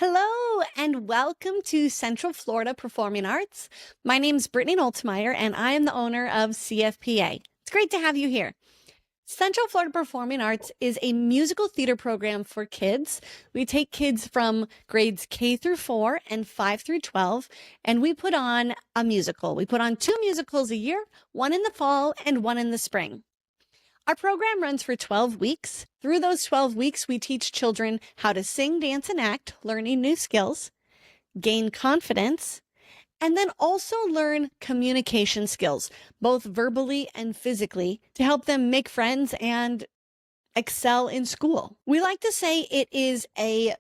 Hello and welcome to Central Florida Performing Arts. My name is Brittany Noltmeyer and I am the owner of CFPA. It's great to have you here. Central Florida Performing Arts is a musical theater program for kids. We take kids from grades K through 4 and 5 through 12, and we put on a musical. We put on 2 musicals a year, one in the fall and one in the spring. Our program runs for 12 weeks. Through those 12 weeks, we teach children how to sing, dance, and act, learning new skills, gain confidence, and then also learn communication skills, both verbally and physically, to help them make friends and excel in school. We like to say it is a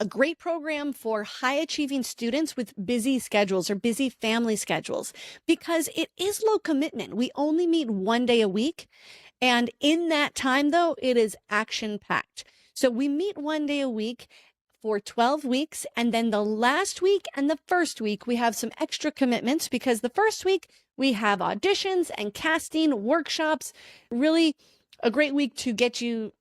great program for high achieving students with busy schedules or busy family schedules because it is low commitment. We only meet 1 day a week. And in that time, though, it is action packed. So we meet 1 day a week for 12 weeks. And then the last week and the first week, we have some extra commitments because the first week we have auditions and casting workshops, really a great week to get your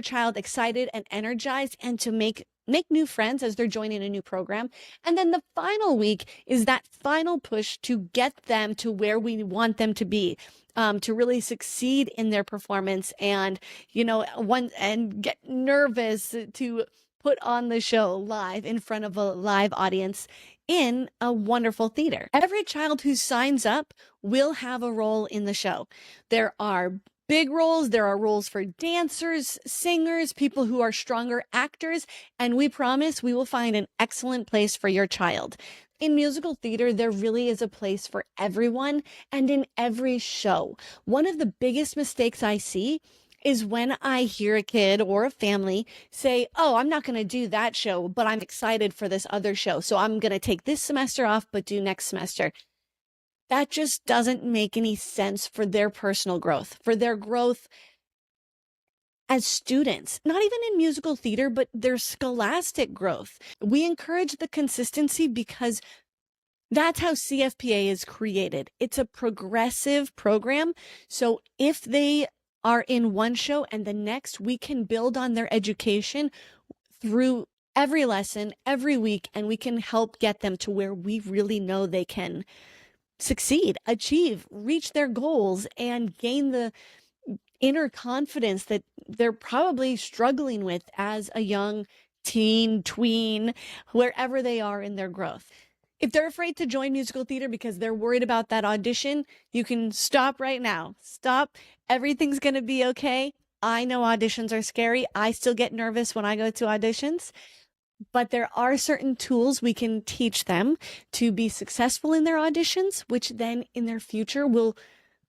child excited and energized and to make new friends as they're joining a new program. And then the final week is that final push to get them to where we want them to be, to really succeed in their performance and, get nervous to put on the show live in front of a live audience in a wonderful theater. Every child who signs up will have a role in the show. There are big roles. There are roles for dancers, singers, people who are stronger actors, and we promise we will find an excellent place for your child. In musical theater, there really is a place for everyone and in every show. One of the biggest mistakes I see is when I hear a kid or a family say, "Oh, I'm not going to do that show, but I'm excited for this other show. So I'm going to take this semester off, but do next semester." That just doesn't make any sense for their personal growth, for their growth as students, not even in musical theater, but their scholastic growth. We encourage the consistency because that's how CFPA is created. It's a progressive program. So if they are in one show and the next, we can build on their education through every lesson, every week, and we can help get them to where we really know they can succeed, achieve, reach their goals, and gain the inner confidence that they're probably struggling with as a young teen, tween, wherever they are in their growth. If they're afraid to join musical theater because they're worried about that audition, you can stop right now. Stop. Everything's going to be okay. I know auditions are scary. I still get nervous when I go to auditions. But there are certain tools we can teach them to be successful in their auditions, which then in their future will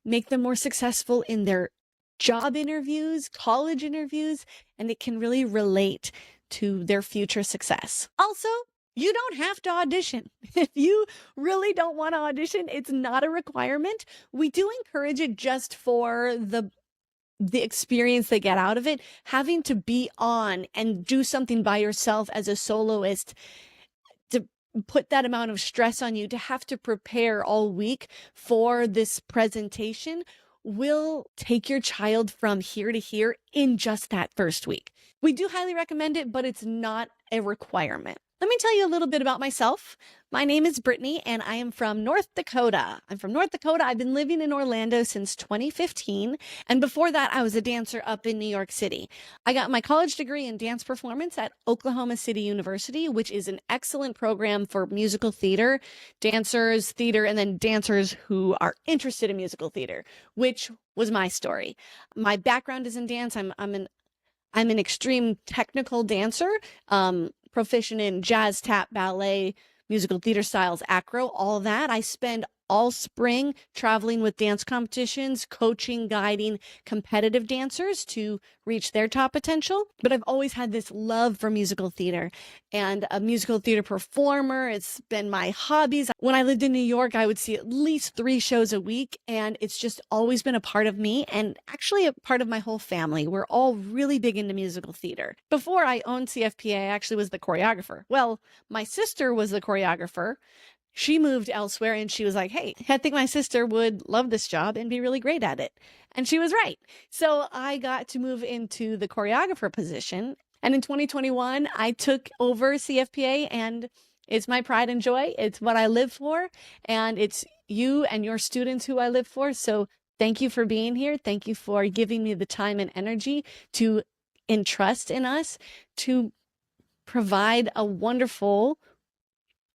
make them more successful in their job interviews, college interviews, and it can really relate to their future success. Also, you don't have to audition. If you really don't want to audition, it's not a requirement. We do encourage it just for the experience they get out of it. Having to be on and do something by yourself as a soloist, to put that amount of stress on you, to have to prepare all week for this presentation, will take your child from here to here in just that first week. We do highly recommend it, but it's not a requirement. Let me tell you a little bit about myself. My name is Brittany, and I am from North Dakota. I'm from North Dakota. I've been living in Orlando since 2015. And before that, I was a dancer up in New York City. I got my college degree in dance performance at Oklahoma City University, which is an excellent program for musical theater, dancers, theater, and then dancers who are interested in musical theater, which was my story. My background is in dance. I'm an extreme technical dancer. Proficient in jazz, tap, ballet, musical theater styles, acro, all that. I spend all spring traveling with dance competitions, coaching, guiding competitive dancers to reach their top potential. But I've always had this love for musical theater and a musical theater performer. It's been my hobbies. When I lived in New York, I would see at least 3 shows a week, and it's just always been a part of me and actually a part of my whole family. We're all really big into musical theater. Before I owned CFPA, I actually was the choreographer. Well, my sister was the choreographer. She moved elsewhere and she was like, "Hey, I think my sister would love this job and be really great at it." And she was right. So I got to move into the choreographer position And in 2021, I took over CFPA, and it's my pride and joy. It's what I live for, and it's you and your students who I live for. So thank you for being here. Thank you for giving me the time and energy to entrust in us to provide a wonderful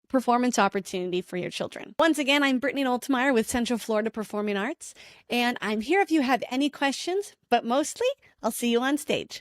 performance opportunity for your children. Once again, I'm Brittany Oltmeyer with Central Florida Performing Arts, and I'm here if you have any questions, but mostly I'll see you on stage.